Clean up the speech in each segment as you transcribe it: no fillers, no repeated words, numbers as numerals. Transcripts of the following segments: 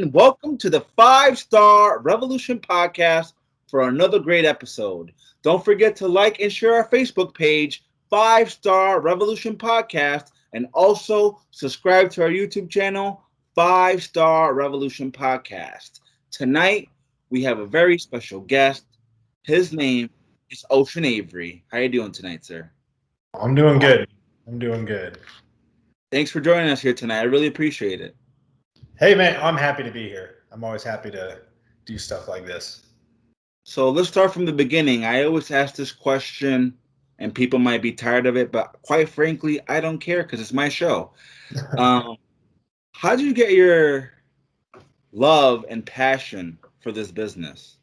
and welcome to the 5-Star Revolution podcast for another great episode. Don't forget to like and share our Facebook page, 5-Star Revolution Podcast, and also subscribe to our YouTube channel, 5-Star Revolution Podcast. Tonight, we have a very special guest. His name is Ocean Avery. How are you doing tonight, sir? I'm doing good. I'm doing good. Thanks for joining us here tonight. I really appreciate it. Hey, man, I'm happy to be here. I'm always happy to do stuff like this. So let's start from the beginning. I always ask this question, and people might be tired of it, but quite frankly, I don't care because it's my show. How did you get your love and passion for this business?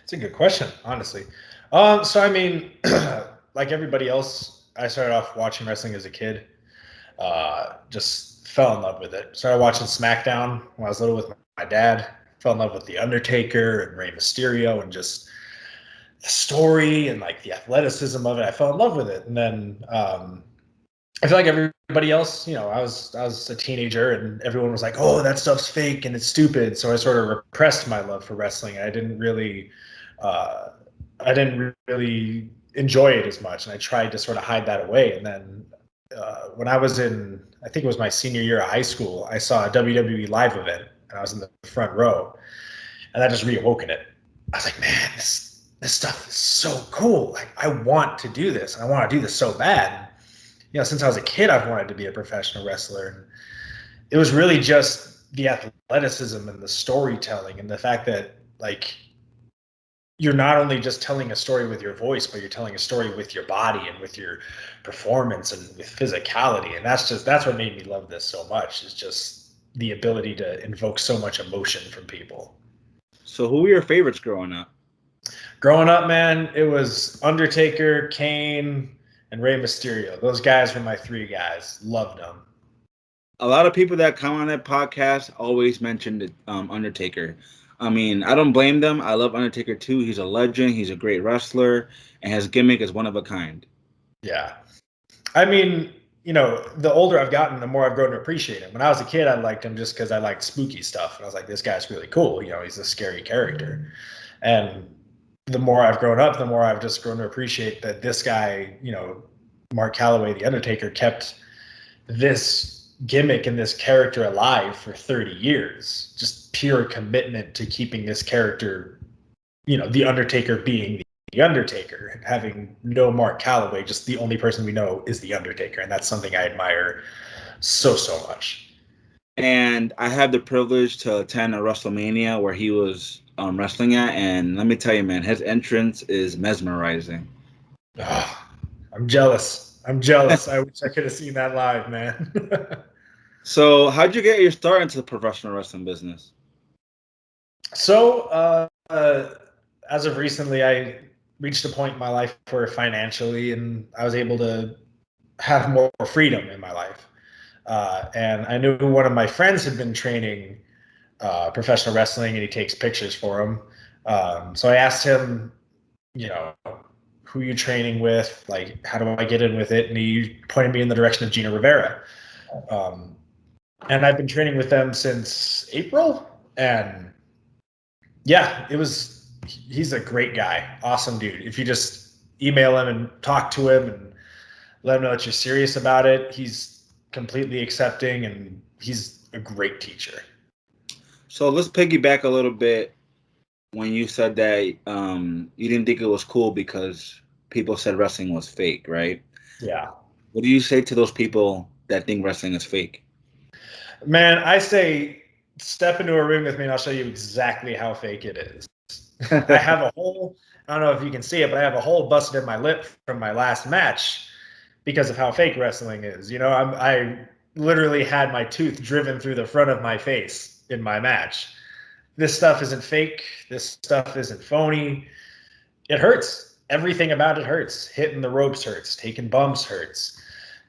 It's a good question, honestly. Like everybody else, I started off watching wrestling as a kid. Just fell in love with it. Started watching SmackDown when I was little with my dad. Fell in love with The Undertaker and Rey Mysterio and just the story and like the athleticism of it. I fell in love with it. And then I feel like everybody else, I was a teenager and everyone was like, "Oh, that stuff's fake and it's stupid." So I sort of repressed my love for wrestling. I didn't really enjoy it as much, and I tried to sort of hide that away. And then when I was in, I think it was my senior year of high school, I saw a WWE live event, and I was in the front row, and that just reawoken it. I was like, man, this stuff is so cool. Like, I want to do this, and I want to do this so bad. Since I was a kid, I've wanted to be a professional wrestler, and it was really just the athleticism and the storytelling and the fact that, like, you're not only just telling a story with your voice, but you're telling a story with your body and with your performance and with physicality. And that's what made me love this so much, is just the ability to invoke so much emotion from people. So who were your favorites growing up? Growing up, man, it was Undertaker, Kane, and Rey Mysterio. Those guys were my three guys. Loved them. A lot of people that come on that podcast always mention Undertaker. I mean, I don't blame them. I love Undertaker too. He's a legend. He's a great wrestler, and his gimmick is one of a kind. Yeah. I mean, the older I've gotten, the more I've grown to appreciate him. When I was a kid, I liked him just because I liked spooky stuff. And I was like, this guy's really cool. He's a scary character. And the more I've grown up, the more I've just grown to appreciate that this guy, Mark Calloway, The Undertaker, kept this gimmick and this character alive for 30 years. Just pure commitment to keeping this character, The Undertaker being The Undertaker, and having no Mark Calloway, just the only person we know is The Undertaker. And that's something I admire so much. And I had the privilege to attend a WrestleMania where he was wrestling at, and let me tell you, man, his entrance is mesmerizing. Oh, I'm jealous. I wish I could have seen that live, man. So how'd you get your start into the professional wrestling business? So as of recently, I reached a point in my life where financially, and I was able to have more freedom in my life. And I knew one of my friends had been training professional wrestling, and he takes pictures for him. So I asked him, who are you training with? Like, how do I get in with it? And he pointed me in the direction of Gina Rivera. And I've been training with them since April. And yeah, he's a great guy. Awesome dude. If you just email him and talk to him and let him know that you're serious about it, he's completely accepting, and he's a great teacher. So let's piggyback a little bit when you said that you didn't think it was cool because people said wrestling was fake, right? Yeah. What do you say to those people that think wrestling is fake? Man, I say step into a ring with me and I'll show you exactly how fake it is. I have a hole, I don't know if you can see it, but I have a hole busted in my lip from my last match because of how fake wrestling is. I literally had my tooth driven through the front of my face in my match. This stuff isn't fake. This stuff isn't phony. It hurts. Everything about it hurts. Hitting the ropes hurts. Taking bumps hurts.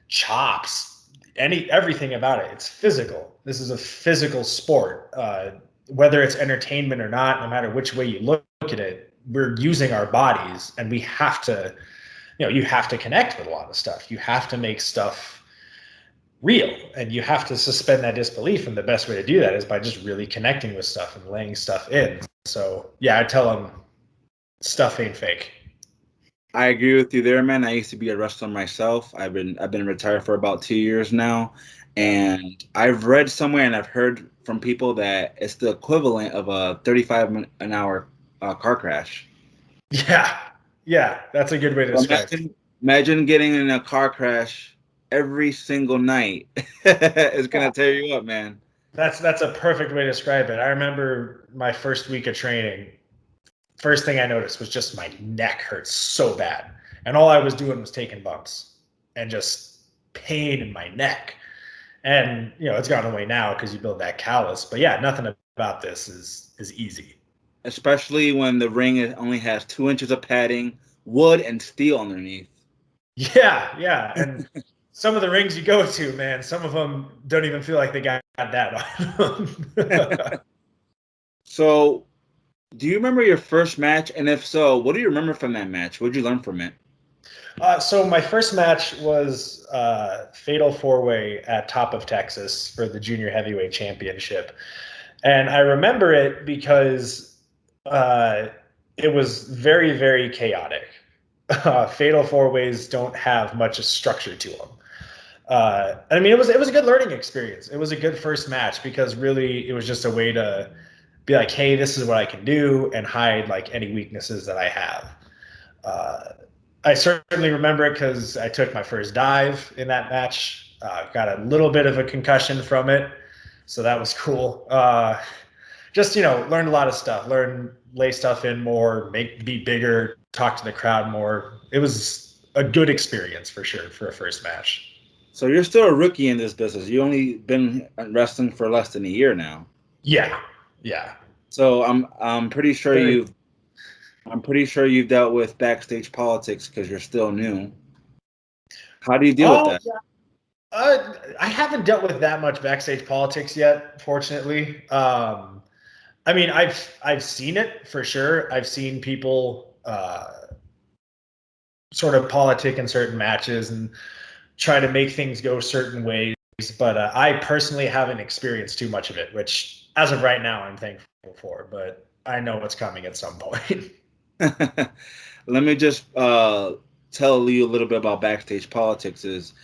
Chops. Everything about it. It's physical. This is a physical sport. Whether it's entertainment or not, no matter which way you look at it, we're using our bodies, and we have to, you have to connect with a lot of stuff. You have to make stuff real, and you have to suspend that disbelief. And the best way to do that is by just really connecting with stuff and laying stuff in. So yeah, I tell them stuff ain't fake. I agree with you there, man. I used to be a wrestler myself. I've been retired for about 2 years now, and I've read somewhere and I've heard from people that it's the equivalent of a 35 an hour car crash. Yeah, yeah, that's a good way to So describe it. imagine getting in a car crash every single night. It's gonna tear you up, man. That's a perfect way to describe it. I remember my first week of training. First thing I noticed was just my neck hurt so bad, and all I was doing was taking bumps and just pain in my neck. And it's gone away now because you build that callus. But yeah, nothing about this is easy. Especially when the ring only has 2 inches of padding, wood and steel underneath. Yeah, yeah, and some of the rings you go to, man, some of them don't even feel like they got that on them. So, do you remember your first match? And if so, what do you remember from that match? What did you learn from it? So my first match was Fatal 4-Way at Top of Texas for the Junior Heavyweight Championship. And I remember it because it was very, very chaotic. Fatal 4-Ways don't have much structure to them. I mean, it was a good learning experience. It was a good first match because really it was just a way to be like, hey, this is what I can do, and hide like any weaknesses that I have. Uh, I certainly remember it because I took my first dive in that match. Got a little bit of a concussion from it, so that was cool. Just learned a lot of stuff. Lay stuff in more, be bigger, talk to the crowd more. It was a good experience for sure for a first match. So you're still a rookie in this business. You only been wrestling for less than a year now. Yeah, yeah. So I'm pretty sure Very. you've dealt with backstage politics because you're still new. How do you deal with Oh that? yeah. I haven't dealt with that much backstage politics yet, fortunately. I mean, I've seen it for sure. I've seen people sort of politic in certain matches and try to make things go certain ways. But I personally haven't experienced too much of it, which as of right now, I'm thankful for. But I know what's coming at some point. Let me just tell you a little bit about backstage politics.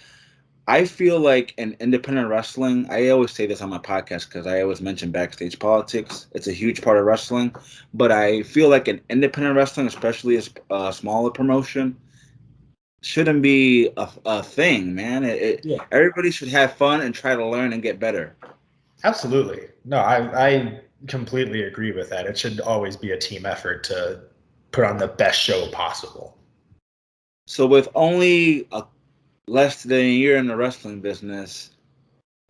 I feel like in independent wrestling, I always say this on my podcast because I always mention backstage politics. It's a huge part of wrestling. But I feel like in independent wrestling, especially a smaller promotion, shouldn't be a thing, man. Yeah, Everybody should have fun and try to learn and get better. absolutely. No, I completely agree with that. It should always be a team effort to put on the best show possible. So with only less than a year in the wrestling business,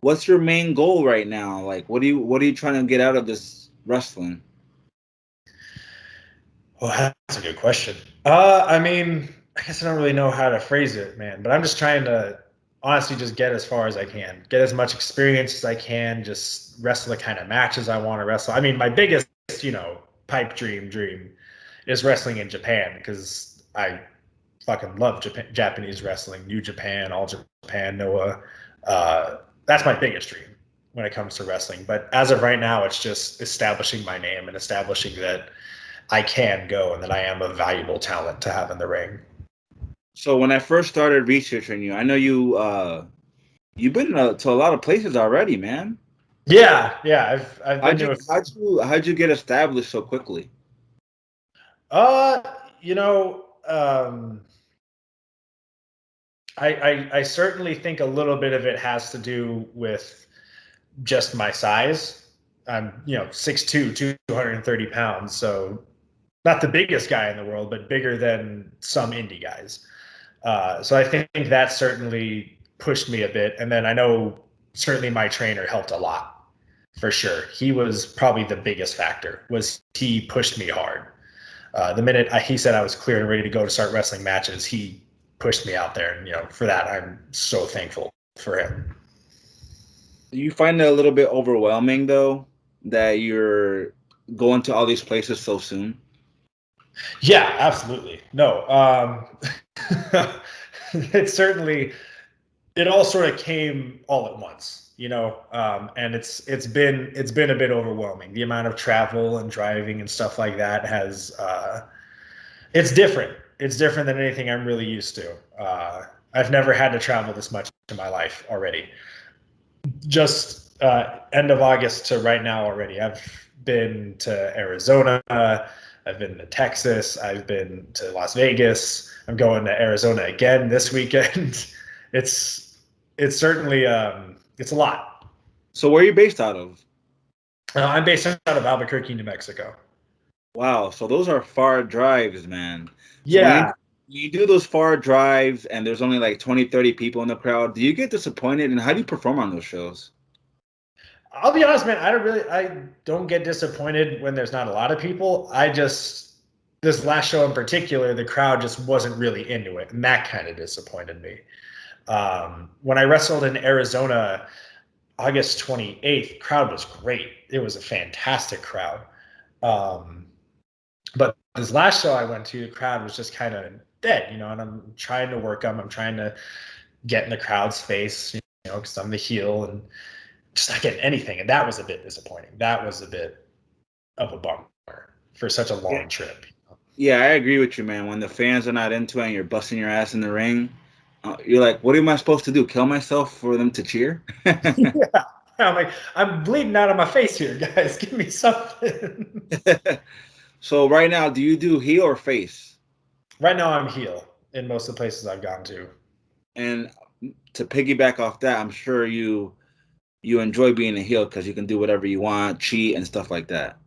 what's your main goal right now? Like, what are you trying to get out of this wrestling? Well, that's a good question. I mean, I guess I don't really know how to phrase it, man, but I'm just trying to honestly just get as far as I can, get as much experience as I can, just wrestle the kind of matches I want to wrestle. I mean, my biggest, pipe dream is wrestling in Japan because I fucking love Japanese wrestling, New Japan, All Japan, Noah. That's my biggest dream when it comes to wrestling. But as of right now, it's just establishing my name and establishing that I can go and that I am a valuable talent to have in the ring. So when I first started researching you, I know you've been to a lot of places already, man. Yeah, yeah. I've been How'd you to how'd you how'd you get established so quickly? uh you know I certainly think a little bit of it has to do with just my size. I'm 6'2", 230 pounds, so not the biggest guy in the world, but bigger than some indie guys. So I think that certainly pushed me a bit. And then I know certainly my trainer helped a lot for sure. He was probably the biggest factor. Was he pushed me hard. The minute he said I was clear and ready to go to start wrestling matches, he pushed me out there, and for that I'm so thankful for him. Do you find it a little bit overwhelming though that you're going to all these places so soon? Yeah, absolutely. No, it's certainly it all sort of came all at once, and it's been a bit overwhelming. The amount of travel and driving and stuff like that has it's different. It's different than anything I'm really used to. I've never had to travel this much in my life already. Just end of August to right now already. I've been to Arizona. I've been to Texas. I've been to Las Vegas. I'm going to Arizona again this weekend. it's it's certainly it's a lot. So where are you based out of? I'm based out of Albuquerque, New Mexico. Wow, so those are far drives, man. So Yeah, when you do those far drives and there's only like 20, 30 people in the crowd, do you get disappointed? And how do you perform on those shows? I'll be honest, man. I don't get disappointed when there's not a lot of people. This last show in particular, the crowd just wasn't really into it, and that kind of disappointed me. When I wrestled in Arizona, August 28th, crowd was great. It was a fantastic crowd. Um, but this last show I went to, the crowd was just kind of dead, and I'm trying to work them. I'm trying to get in the crowd's face, because I'm the heel and just not getting anything. And that was a bit disappointing. That was a bit of a bummer for such a Yeah. long trip. Yeah, I agree with you, man. When the fans are not into it and you're busting your ass in the ring, you're like, what am I supposed to do? Kill myself for them to cheer? Yeah. I'm like, I'm bleeding out of my face here, guys. Give me something. So right now, do you do heel or face? Right now, I'm heel in most of the places I've gone to. And to piggyback off that, I'm sure you enjoy being a heel because you can do whatever you want, cheat and stuff like that.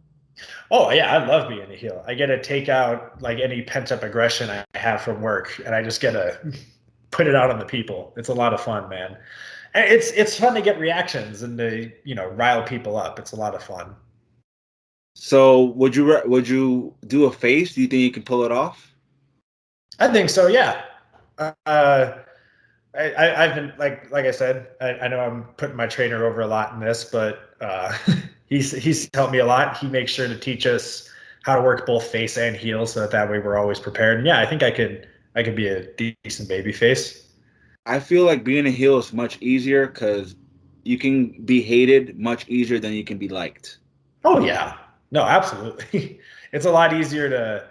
Oh yeah, I love being a heel. I get to take out like any pent up aggression I have from work, and I just get to put it out on the people. It's a lot of fun, man. And it's fun to get reactions and to rile people up. It's a lot of fun. So would you do a face? Do you think you can pull it off? I think so. Yeah. I've been like I said, I know I'm putting my trainer over a lot in this, but he's helped me a lot. He makes sure to teach us how to work both face and heel, so that way we're always prepared. And yeah, I think I could be a decent baby face. I feel like being a heel is much easier because you can be hated much easier than you can be liked. Oh yeah, no, absolutely. It's a lot easier to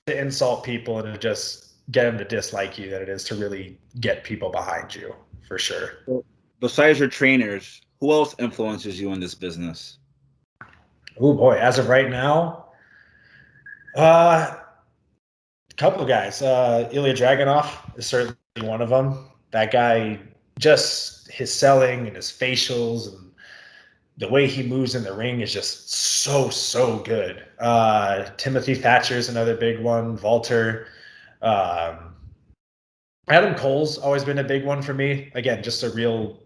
insult people and to just get them to dislike you than it is to really get people behind you, for sure. So besides your trainers, who else influences you in this business? Oh boy, as of right now, uh, a couple of guys. Ilya Dragunov is certainly one of them. That guy, just his selling and his facials and the way he moves in the ring is just so good. Timothy Thatcher is another big one. Walter. Um, Adam Cole's always been a big one for me. Again, just a real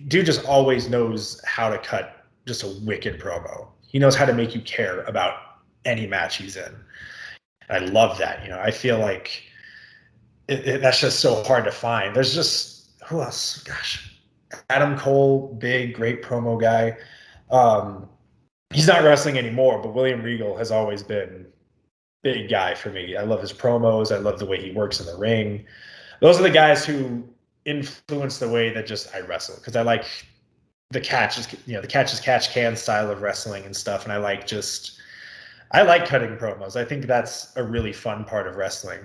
dude. Just always knows how to cut just a wicked promo. He knows how to make you care about any match he's in. I love that. I feel like that's just so hard to find. There's just who else? Gosh, Adam Cole, big, great promo guy. Um, he's not wrestling anymore, but William Regal has always been big guy for me. I love his promos. I love the way he works in the ring. Those are the guys who influence the way that just I wrestle, because I like the catch as catch can style of wrestling and stuff, and I like cutting promos. I think that's a really fun part of wrestling.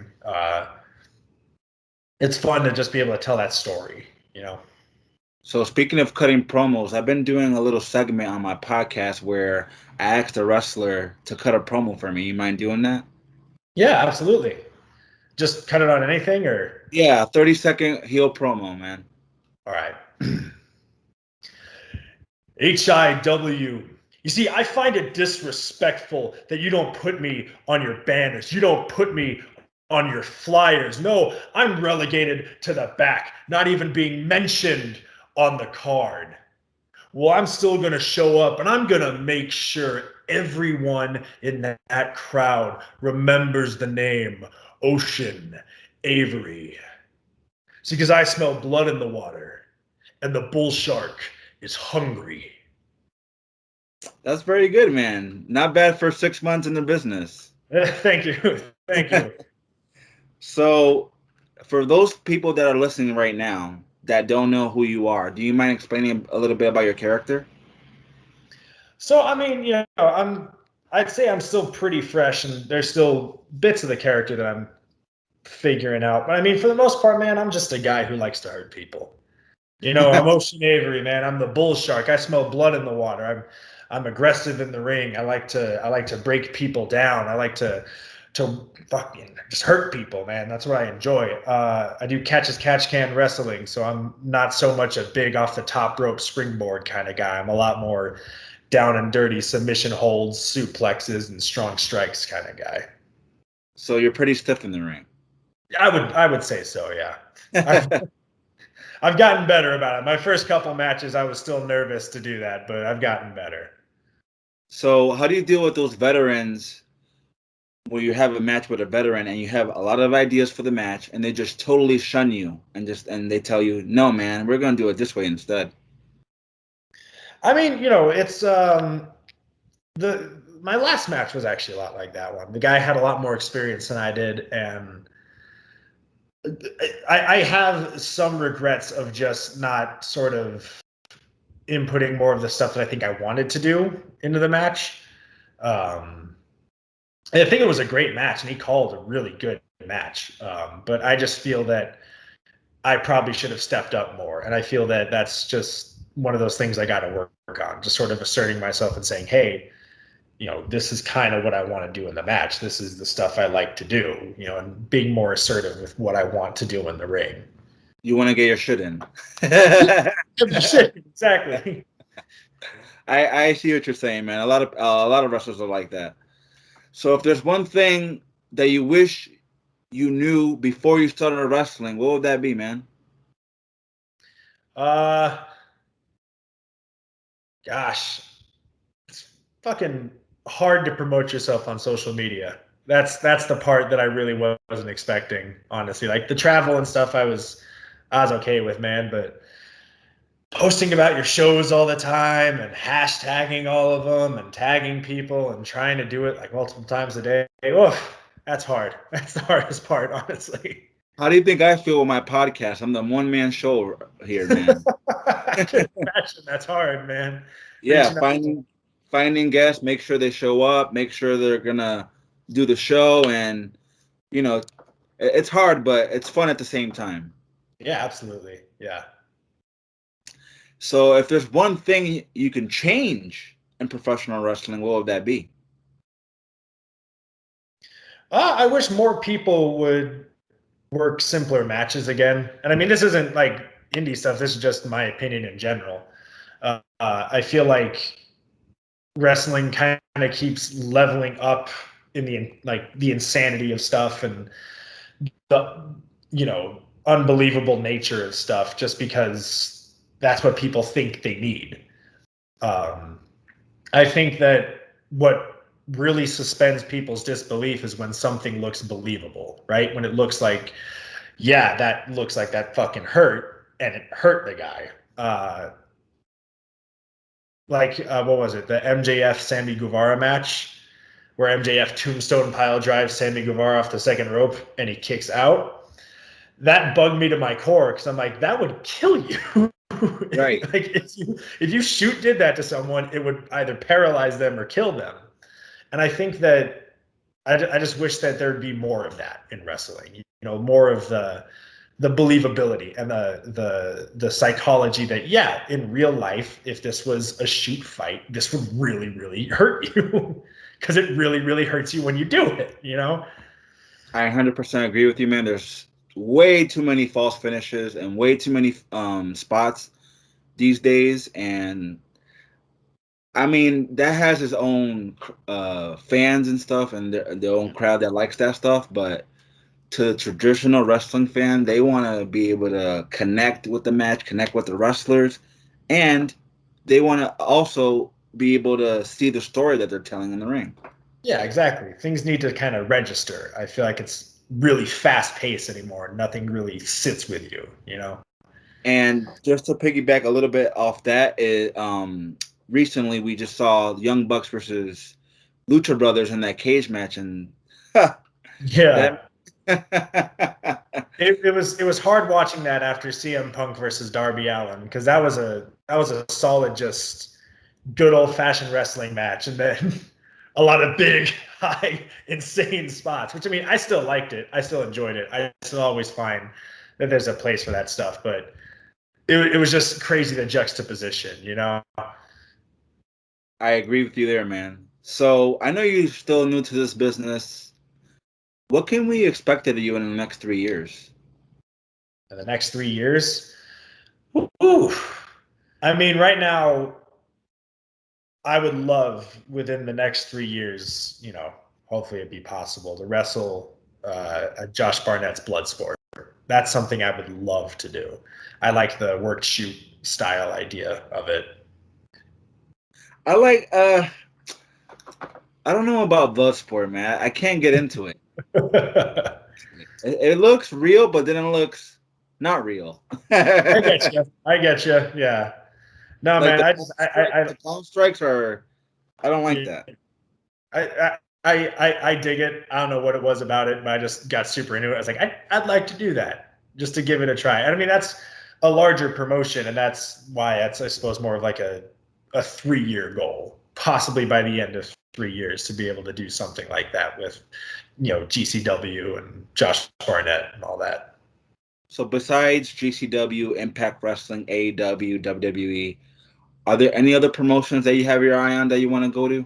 It's fun to just be able to tell that story. So speaking of cutting promos, I've been doing a little segment on my podcast where I asked a wrestler to cut a promo for me. You mind doing that? Yeah, absolutely. Just cut it on anything, or Yeah, 30-second heel promo, man. all right. HIW. You see, I find it disrespectful that you don't put me on your banners. You don't put me on your flyers. No, I'm relegated to the back, not even being mentioned on the card. Well, I'm still going to show up, and I'm going to make sure everyone in that crowd remembers the name Ocean Avery. See, because I smell blood in the water, and the bull shark is hungry. That's very good, man. Not bad for 6 months in the business. Thank you. Thank you. So For those people that are listening right now that don't know who you are, do you mind explaining a little bit about your character? So I mean, I'd say I'm still pretty fresh, and there's still bits of the character that I'm figuring out. But I mean, for the most part, man, I'm just a guy who likes to hurt people. I'm Ocean Avery, man. I'm the bull shark. I smell blood in the water. I'm aggressive in the ring. I like to break people down. I like to fucking just hurt people, man. That's what I enjoy. I do catch as catch can wrestling, so I'm not so much a big off the top rope springboard kind of guy. I'm a lot more down and dirty submission holds, suplexes, and strong strikes kind of guy. So you're pretty stiff in the ring. I would say so, yeah. I've gotten better about it. My first couple matches, I was still nervous to do that, but I've gotten better. So how do you deal with those veterans where you have a match with a veteran and you have a lot of ideas for the match and they just totally shun you and they tell you, no, man, we're going to do it this way instead? I mean, it's my last match was actually a lot like that one. The guy had a lot more experience than I did, and I have some regrets of just not sort of inputting more of the stuff that I think I wanted to do into the match. And I think it was a great match, and he called a really good match. But I just feel that I probably should have stepped up more, and I feel that that's just one of those things I got to work on, just sort of asserting myself and saying, hey, this is kind of what I want to do in the match. This is the stuff I like to do, and being more assertive with what I want to do in the ring. You want to get your shit in. Exactly. I see what you're saying, man. A lot of wrestlers are like that. So if there's one thing that you wish you knew before you started wrestling, what would that be, man? Gosh, it's fucking hard to promote yourself on social media. That's the part that I really wasn't expecting, honestly. Like the travel and stuff, I was okay with, man, but posting about your shows all the time and hashtagging all of them and tagging people and trying to do it like multiple times a day. Oof, that's hard. That's the hardest part, honestly. How do you think I feel with my podcast? I'm the one-man show here, man. I can imagine that's hard, man. Yeah, finding guests, make sure they show up, make sure they're gonna do the show, and it's hard, but it's fun at the same time. Yeah, absolutely. Yeah. So if there's one thing you can change in professional wrestling, what would that be? I wish more people would work simpler matches again. And I mean, this isn't like indie stuff. This is just my opinion in general. I feel like wrestling kind of keeps leveling up in the insanity of stuff and the unbelievable nature of stuff just because that's what people think they need. I think that what really suspends people's disbelief is when something looks believable, right? When it looks like, yeah, that looks like that fucking hurt, and it hurt the guy. What was it? The MJF Sammy Guevara match where MJF tombstone pile drives Sammy Guevara off the second rope and he kicks out. That bugged me to my core because I'm like, that would kill you. Right. Like if you did that to someone, it would either paralyze them or kill them. And I think that I just wish that there'd be more of that in wrestling. More of the believability and the psychology that, yeah, in real life, if this was a shoot fight, this would really, really hurt you because it really, really hurts you when you do it. I 100% agree with you, man. There's way too many false finishes and way too many spots these days, and I mean that has its own fans and stuff and their own crowd that likes that stuff, but to the traditional wrestling fan, they want to be able to connect with the match, connect with the wrestlers, and they want to also be able to see the story that they're telling in the ring. Yeah, exactly. Things need to kind of register. I feel like it's really fast paced anymore. Nothing really sits with you. And just to piggyback a little bit off that, recently we just saw Young Bucks versus Lucha Brothers in that cage match, and Yeah. It was hard watching that after CM Punk versus Darby Allin, because that was a solid, just good old fashioned wrestling match, and then a lot of big, high, insane spots. Which, I mean, I still liked it. I still enjoyed it. I still always find that there's a place for that stuff, but it was just crazy, the juxtaposition, you know. I agree with you there, man. So I know you're still new to this business. What can we expect of you in the next 3 years? In the next 3 years, ooh, I mean, right now, I would love within the next 3 years, hopefully it'd be possible to wrestle Josh Barnett's Bloodsport. That's something I would love to do. I like the work shoot style idea of it. I like I don't know about Bloodsport, man. I can't get into it. It looks real, but then it looks not real. I get you. I get you. Yeah. No, Like man. the clown strikes are. I don't like that. I dig it. I don't know what it was about it, but I just got super into it. I was like, I'd like to do that just to give it a try. And I mean, that's a larger promotion, and that's why that's, I suppose, more of like a 3-year goal, possibly by the end of 3 years, to be able to do something like that with, GCW and Josh Barnett and all that. So besides GCW, Impact Wrestling, AEW, WWE, are there any other promotions that you have your eye on that you want to go to?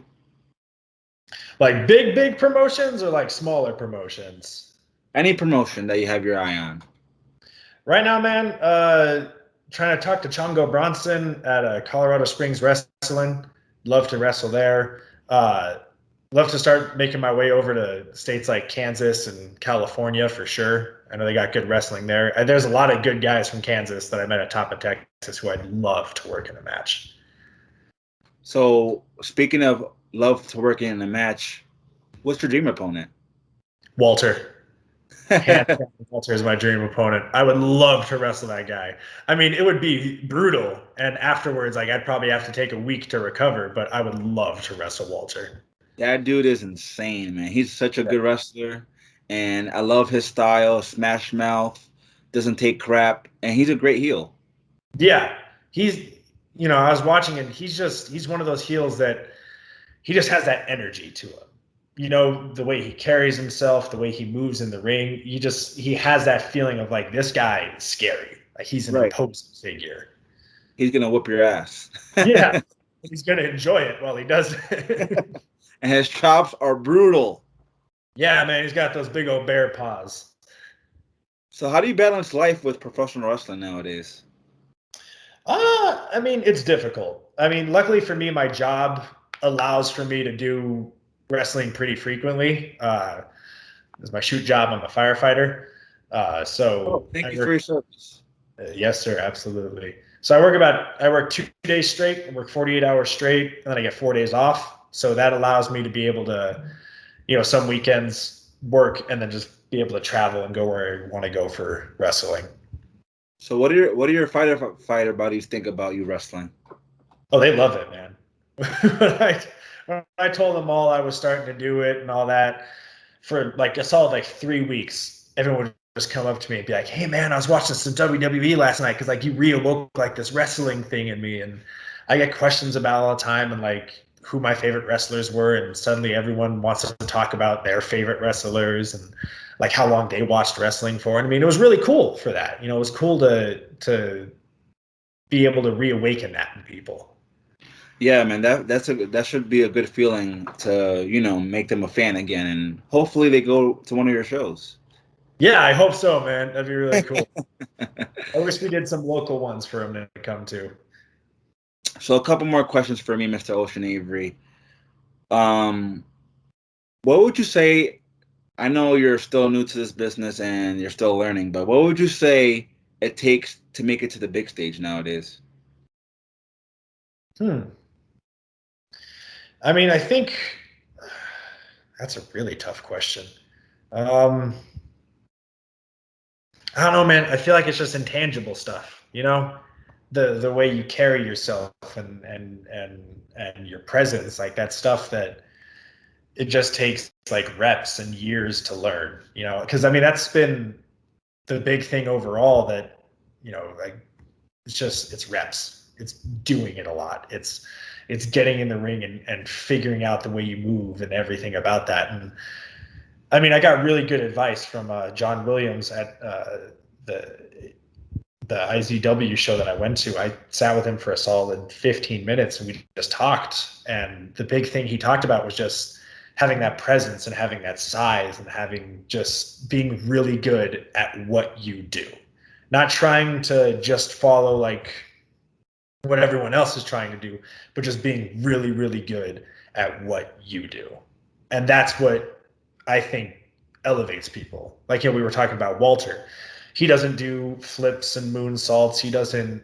Like big promotions or like smaller promotions? Any promotion that you have your eye on. Right now, man, trying to talk to Chongo Bronson at Colorado Springs Wrestling. Love to wrestle there. Love to start making my way over to states like Kansas and California for sure. I know they got good wrestling there. There's a lot of good guys from Kansas that I met at Top of Texas who I'd love to work in a match. So speaking of love to work in a match, what's your dream opponent? Walter. Walter is my dream opponent. I would love to wrestle that guy. I mean, it would be brutal, and afterwards, like, I'd probably have to take a week to recover. But I would love to wrestle Walter. That dude is insane, man. He's such a good wrestler, and I love his style. Smash mouth, doesn't take crap, and he's a great heel. Yeah, I was watching it. He's one of those heels that he just has that energy to him. The way he carries himself, the way he moves in the ring. He has that feeling of like, this guy is scary. Like, he's an imposing figure. He's gonna whoop your ass. Yeah, he's gonna enjoy it while he does it. And his chops are brutal. Yeah, man, he's got those big old bear paws. So how do you balance life with professional wrestling nowadays? I mean, it's difficult. I mean, luckily for me, my job allows for me to do wrestling pretty frequently. It's my shoot job. I'm a firefighter. Thank you for your service. Yes, sir, absolutely. So I work 2 days straight. I work 48 hours straight, and then I get 4 days off. So that allows me to be able to, some weekends work and then just be able to travel and go where I want to go for wrestling. So what do your fighter buddies think about you wrestling? Oh, they love it, man. when I told them all I was starting to do it and all that, for like a solid 3 weeks, everyone would just come up to me and be like, "Hey, man, I was watching some WWE last night because like you reawoke like this wrestling thing in me," and I get questions about it all the time and like who my favorite wrestlers were, and suddenly everyone wants to talk about their favorite wrestlers and like how long they watched wrestling for. And I mean, it was really cool for that. It was cool to be able to reawaken that in people. Yeah, man, that should be a good feeling to, make them a fan again, and hopefully they go to one of your shows. Yeah, I hope so, man. That'd be really cool. I wish we did some local ones for them to come to. So a couple more questions for me, Mr. Ocean Avery. What would you say? I know you're still new to this business and you're still learning, but what would you say it takes to make it to the big stage nowadays? I mean, I think that's a really tough question. I don't know, man. I feel like it's just intangible stuff, the way you carry yourself and your presence, like that stuff that it just takes like reps and years to learn, because I mean, that's been the big thing overall that, like it's reps. It's doing it a lot. It's getting in the ring and figuring out the way you move and everything about that. And I mean, I got really good advice from John Williams at the IZW show that I went to. I sat with him for a solid 15 minutes and we just talked. And the big thing he talked about was just having that presence and having that size and having just being really good at what you do. Not trying to just follow like what everyone else is trying to do, but just being really, really good at what you do. And that's what I think elevates people. Like, we were talking about Walter. He doesn't do flips and moonsaults. He doesn't,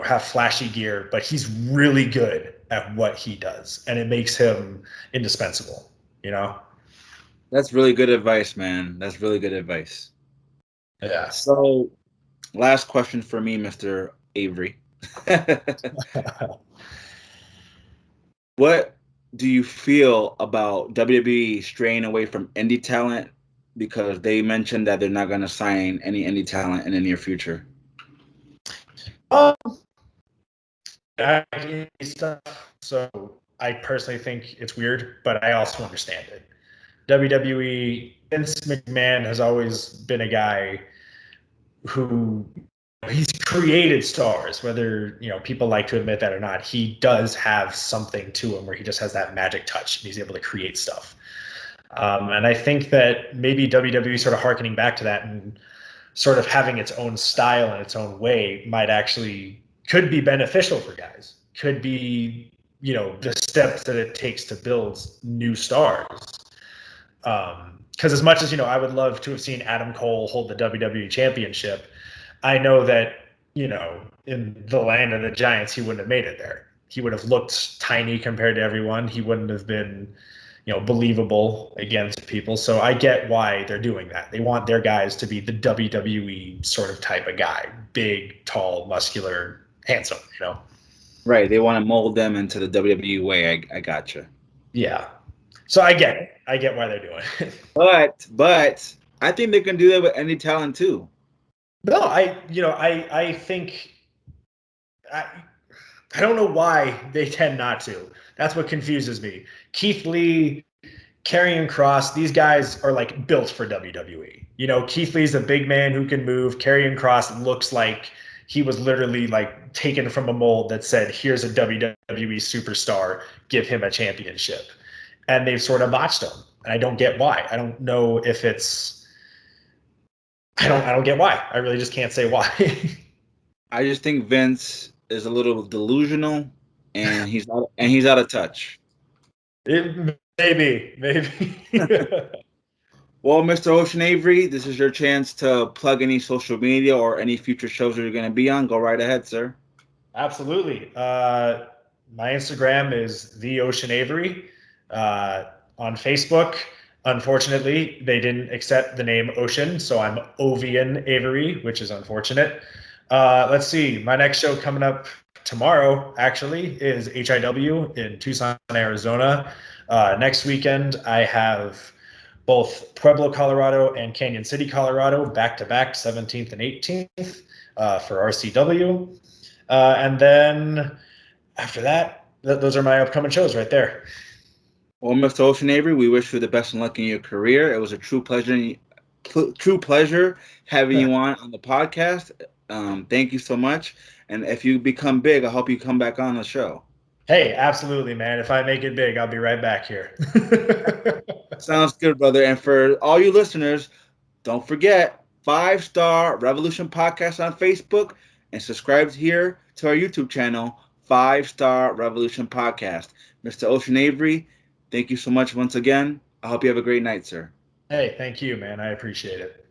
have flashy gear, but he's really good at what he does. And it makes him indispensable, That's really good advice, man. That's really good advice. Yeah. So, last question for me, Mr. Avery. What do you feel about WWE straying away from indie talent because they mentioned that they're not going to sign any indie talent in the near future? Stuff. So I personally think it's weird, but I also understand it. WWE, Vince McMahon has always been a guy who he's created stars, whether people like to admit that or not. He does have something to him where he just has that magic touch and he's able to create stuff. And I think that maybe WWE sort of harkening back to that and sort of having its own style and its own way could be beneficial for guys. Could be, the steps that it takes to build new stars. Because as much as, I would love to have seen Adam Cole hold the WWE championship, I know that, in the land of the giants, he wouldn't have made it there. He would have looked tiny compared to everyone. He wouldn't have been, believable against people. So I get why they're doing that. They want their guys to be the WWE sort of type of guy, big, tall, muscular, handsome, Right. They want to mold them into the WWE way. I gotcha. Yeah. So I get it. I get why they're doing it. But I think they can do that with indie talent too. No, I think I don't know why they tend not to. That's what confuses me. Keith Lee, Karrion Kross, these guys are like built for WWE. Keith Lee's a big man who can move. Karrion Kross looks like he was literally like taken from a mold that said, here's a WWE superstar, give him a championship. And they've sort of botched him. And I don't get why. I don't know if it's I don't get why. I really just can't say why. I just think Vince is a little delusional and he's out of touch. Maybe. Well, Mr. Ocean Avery, this is your chance to plug any social media or any future shows that you're going to be on. Go right ahead, sir. Absolutely. My Instagram is the Ocean Avery. On Facebook, unfortunately, they didn't accept the name Ocean, so I'm Ovian Avery, which is unfortunate. Let's see. My next show coming up tomorrow, actually, is HIW in Tucson, Arizona. Next weekend, I have both Pueblo, Colorado, and Canyon City, Colorado, back-to-back, 17th and 18th for RCW. And then after that, those are my upcoming shows right there. Well, Mr. Ocean Avery, we wish you the best of luck in your career. It was a true pleasure having you on the podcast. Thank you so much. And if you become big, I hope you come back on the show. Hey, absolutely, man. If I make it big, I'll be right back here. Sounds good, brother. And for all you listeners, don't forget 5-Star Revolution Podcast on Facebook and subscribe here to our YouTube channel, 5-Star Revolution Podcast. Mr. Ocean Avery, thank you so much once again. I hope you have a great night, sir. Hey, thank you, man. I appreciate it.